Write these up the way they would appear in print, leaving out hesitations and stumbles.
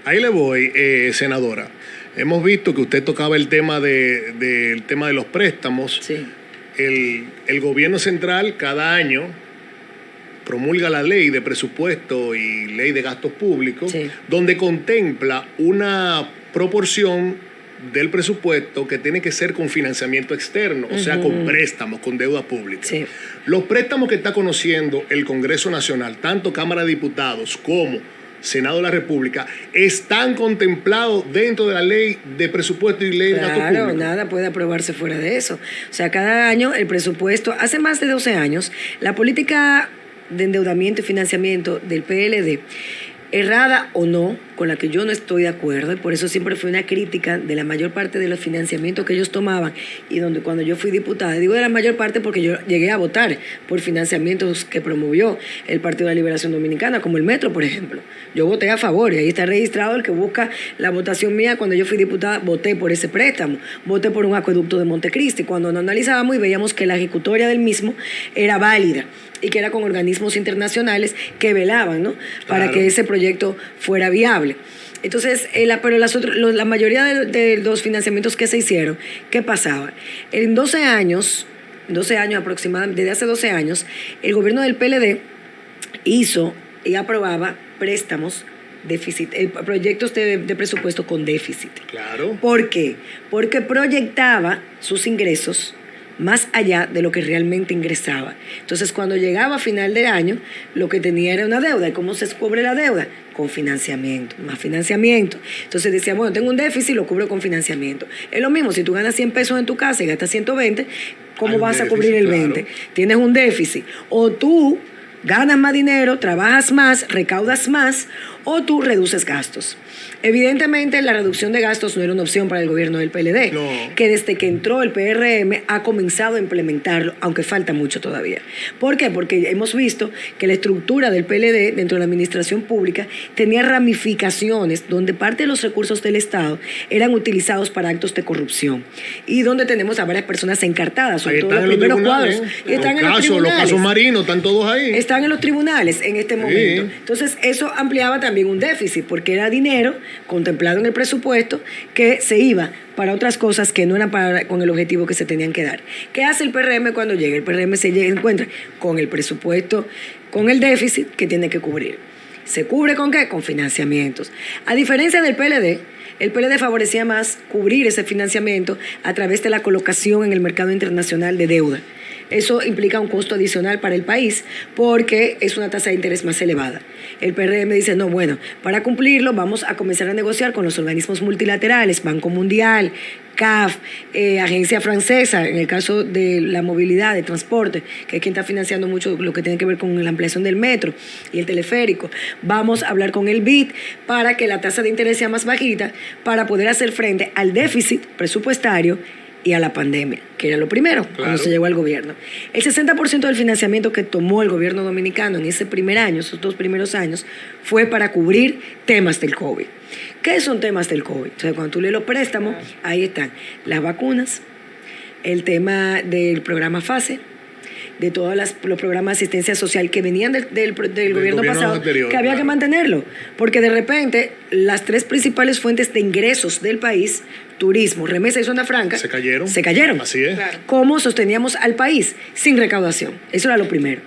Ahí le voy, senadora. Hemos visto que usted tocaba el tema del tema de los préstamos. Sí. El gobierno central cada año promulga la ley de presupuesto y ley de gastos públicos, Sí. donde contempla una proporción del presupuesto que tiene que ser con financiamiento externo, o sea, con préstamos, con deuda pública. Sí. Los préstamos que está conociendo el Congreso Nacional, tanto Cámara de Diputados como Senado de la República, están contemplados dentro de la ley de presupuesto y ley de gastos públicos. Claro, nada puede aprobarse fuera de eso. O sea, cada año el presupuesto, hace más de 12 años, la política de endeudamiento y financiamiento del PLD, errada o no, con la que yo no estoy de acuerdo, y por eso siempre fue una crítica de la mayor parte de los financiamientos que ellos tomaban, y donde cuando yo fui diputada, digo de la mayor parte porque yo llegué a votar por financiamientos que promovió el Partido de la Liberación Dominicana, como el Metro, por ejemplo. Yo voté a favor, y ahí está registrado el que busca la votación mía. Cuando yo fui diputada, voté por ese préstamo, voté por un acueducto de Montecristi, cuando nos analizábamos y veíamos que la ejecutoria del mismo era válida, y que era con organismos internacionales que velaban, ¿no? Para que ese proyecto fuera viable. Entonces, pero la mayoría de los financiamientos que se hicieron, ¿qué pasaba? En 12 años aproximadamente, desde hace 12 años, el gobierno del PLD hizo y aprobaba préstamos, proyectos de presupuesto con déficit. Claro. ¿Por qué? Porque proyectaba sus ingresos más allá de lo que realmente ingresaba. Entonces, cuando llegaba a final de año, lo que tenía era una deuda. ¿Y cómo se cubre la deuda? Con financiamiento, más financiamiento. Entonces decía, bueno, tengo un déficit, lo cubro con financiamiento. Es lo mismo, si tú ganas 100 pesos en tu casa y gastas 120, ¿cómo vas a cubrir el 20? Claro. Tienes un déficit. O tú ganas más dinero, trabajas más, recaudas más, o tú reduces gastos. Evidentemente, la reducción de gastos no era una opción para el gobierno del PLD, que desde que entró el PRM ha comenzado a implementarlo, aunque falta mucho todavía. ¿Por qué? Porque hemos visto que la estructura del PLD dentro de la administración pública tenía ramificaciones donde parte de los recursos del Estado eran utilizados para actos de corrupción, y donde tenemos a varias personas encartadas, sobre todo los primeros cuadros. Y están en los tribunales. Los casos marinos están todos ahí. Están en los tribunales en este momento. Entonces, eso ampliaba también un déficit, porque era dinero contemplado en el presupuesto que se iba para otras cosas que no eran con el objetivo que se tenían que dar. ¿Qué hace el PRM cuando llega? El PRM se encuentra con el presupuesto, con el déficit que tiene que cubrir. ¿Se cubre con qué? Con financiamientos. A diferencia del PLD, el PLD favorecía más cubrir ese financiamiento a través de la colocación en el mercado internacional de deuda. Eso implica un costo adicional para el país porque es una tasa de interés más elevada. El PRM dice, no, bueno, para cumplirlo vamos a comenzar a negociar con los organismos multilaterales, Banco Mundial, CAF, agencia francesa, en el caso de la movilidad, de transporte, que es quien está financiando mucho lo que tiene que ver con la ampliación del metro y el teleférico. Vamos a hablar con el BID para que la tasa de interés sea más bajita, para poder hacer frente al déficit presupuestario y a la pandemia, que era lo primero, cuando se llegó al gobierno. El 60% del financiamiento que tomó el gobierno dominicano en ese primer año, esos 2 primeros años, fue para cubrir temas del COVID. ¿Qué son temas del COVID? O sea, cuando tú lees los préstamos, ahí están las vacunas, el tema del programa FASE, de todos los programas de asistencia social que venían del gobierno pasado, anterior, que había que mantenerlo, porque de repente las 3 principales fuentes de ingresos del país, turismo, remesa y zona franca, se cayeron. Así es. Claro. ¿Cómo sosteníamos al país? Sin recaudación. Eso era lo primero.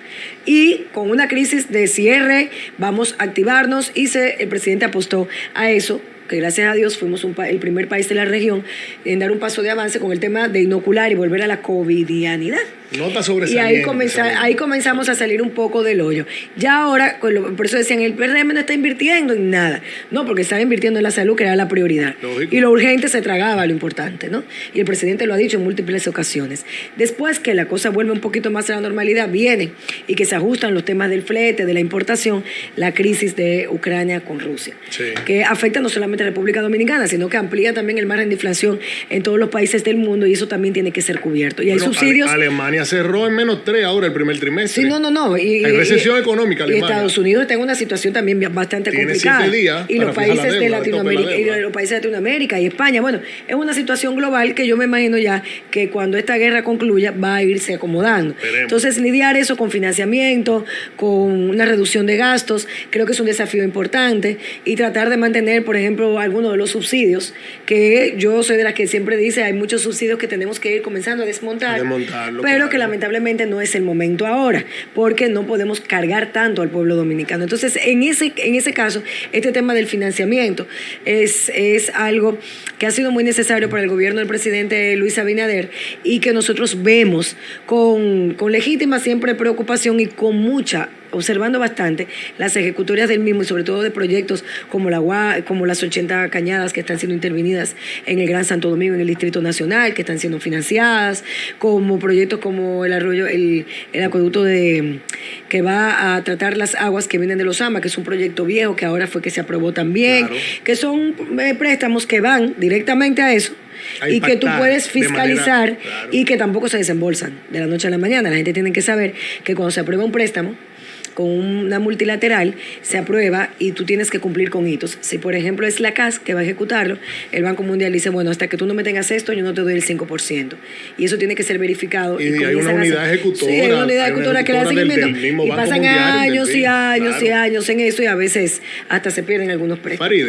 Y con una crisis de cierre, vamos a activarnos, y el presidente apostó a eso, que gracias a Dios fuimos el primer país de la región en dar un paso de avance con el tema de inocular y volver a la covidianidad. Nota sobresaliente. Y ahí comenzamos a salir un poco del hoyo. Ya ahora, por eso decían, el PRM no está invirtiendo en nada. No, porque estaba invirtiendo en la salud, que era la prioridad. Lógico. Y lo urgente se tragaba lo importante, ¿no? Y el presidente lo ha dicho en múltiples ocasiones. Después que la cosa vuelve un poquito más a la normalidad, viene, y que se ajustan los temas del flete, de la importación, la crisis de Ucrania con Rusia, que afecta no solamente a República Dominicana, sino que amplía también el margen de inflación en todos los países del mundo, y eso también tiene que ser cubierto. Y hay subsidios Alemania cerró en -3 ahora el primer trimestre. Sí, no. Hay recesión económica Alemania. Y Estados Unidos está en una situación también bastante complicada. 7 días y los países de Latinoamérica, y los países de Latinoamérica y España. Bueno, es una situación global que yo me imagino ya que cuando esta guerra concluya va a irse acomodando. Esperemos. Entonces, lidiar eso con financiamiento, con una reducción de gastos, creo que es un desafío importante, y tratar de mantener, por ejemplo, algunos de los subsidios, que yo soy de las que siempre dice, hay muchos subsidios que tenemos que ir comenzando a desmontar, pero claro, que lamentablemente no es el momento ahora, porque no podemos cargar tanto al pueblo dominicano. Entonces, en ese caso, este tema del financiamiento es algo que ha sido muy necesario para el gobierno del presidente Luis Abinader, y que nosotros vemos con legítima siempre preocupación y con mucha, observando bastante las ejecutorias del mismo, y sobre todo de proyectos como las 80 cañadas que están siendo intervenidas en el Gran Santo Domingo, en el Distrito Nacional, que están siendo financiadas, como proyectos como el arroyo, el acueducto que va a tratar las aguas que vienen de Los Amas, que es un proyecto viejo que ahora fue que se aprobó también, claro, que son préstamos que van directamente a eso, y que tú puedes fiscalizar, claro, y que tampoco se desembolsan de la noche a la mañana. La gente tiene que saber que cuando se aprueba un préstamo con una multilateral, se aprueba y tú tienes que cumplir con hitos. Si, por ejemplo, es la CAS que va a ejecutarlo, el Banco Mundial dice, bueno, hasta que tú no me tengas esto, yo no te doy el 5%. Y eso tiene que ser verificado. Y hay una unidad ejecutora. Sí, hay una unidad ejecutora que le da seguimiento. Y pasan años y años y años en eso, y a veces hasta se pierden algunos préstamos.